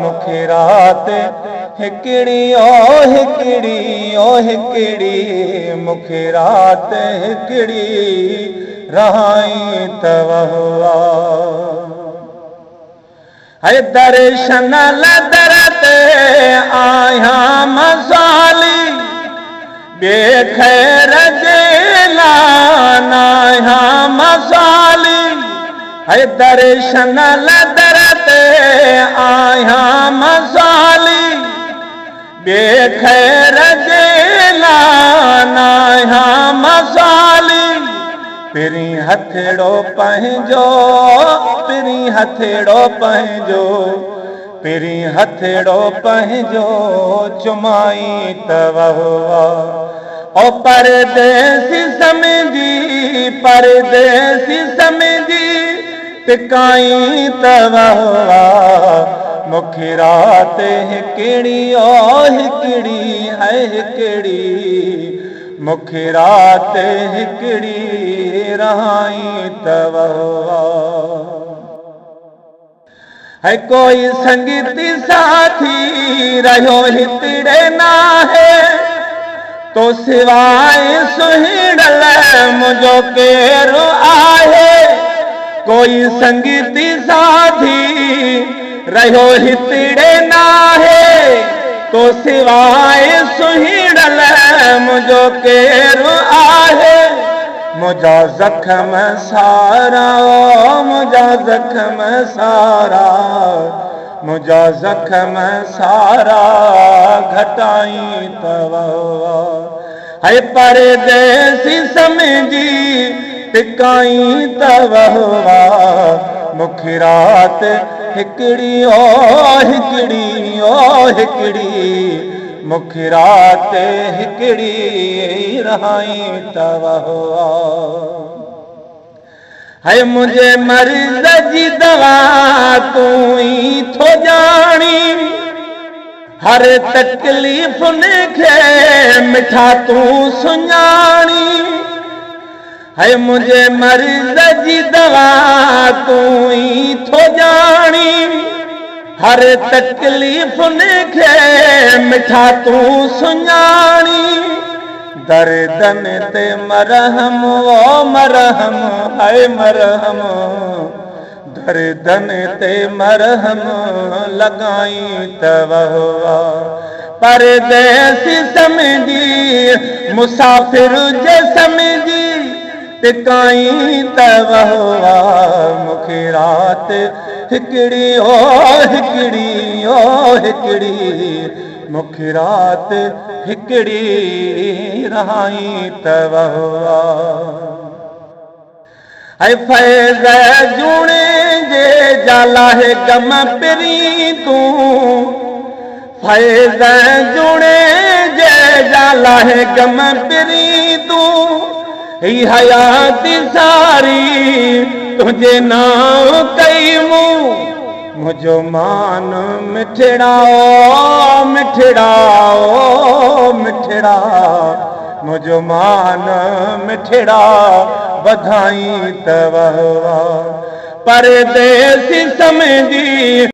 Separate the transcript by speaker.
Speaker 1: मूंखे राति हिकिड़ी हिकिड़ी मूंखे राति हिकिड़ी रहाई तव है दर्शन लदर ते आहियां मसाली बेखैर जे लाहियां मसाली है दर्शन लदर ते आहियां मसाली बेखैर जे लाहियां मसाली पिरी हथेड़ो पंहिंजो पिरी हथेड़ो पंहिंजो चुमाई तव ओ परदेसी समझी टिकाई तव मूंखे राति हिकिड़ी हिकिड़ी मूंखे राति हिकिड़ी रहाई तव है कोई संगीती साथी रहियो हितड़े नाहे तो सिवाय सुहिड़ल मुंहिंजो केरु आहे कोई संगीती साथी रहियो हितड़े नाहे तो सिवाय सुहिड़ल मुंहिंजो केरु आहे मुंहिंजा ज़ख़्म सारा मुंहिंजा ज़ख़्म सारा घटाई तव है परदेसी समझी टिकाई तव मूंखे राति हिकिड़ी हिकिड़ी मूंखे राति हिकिड़ी रहाई तव है मुंहिंजे मर्ज़ जी दवा तूं ई थो ॼाणी हर तकलीफ़ुनि खे मिठा तूं सुञाणी है मुंहिंजे मर्ज़ जी दवा तूं ई थो ॼाणी हर तकलीफ़ुनि खे मिठा तूं सुञाणी दर्दन ते मरहम है मरहम दर्दन ते मरहम लगाई तव परदेसी समझी मुसाफ़िर जे समझी टिकाई तव मूंखे राति हिकिड़ी हिकिड़ी मूंखे राति हिकिड़ी रहाई तव है फैज़ जूणे जे जाला है गम पिरी तूं फैज़ जूणे जे जाला है गम पिरी तूं ही हयाती सारी तुझे नाम कई मुझो मान मिठड़ा मुझो मान मिठड़ा बधाई तव परदेसी समझी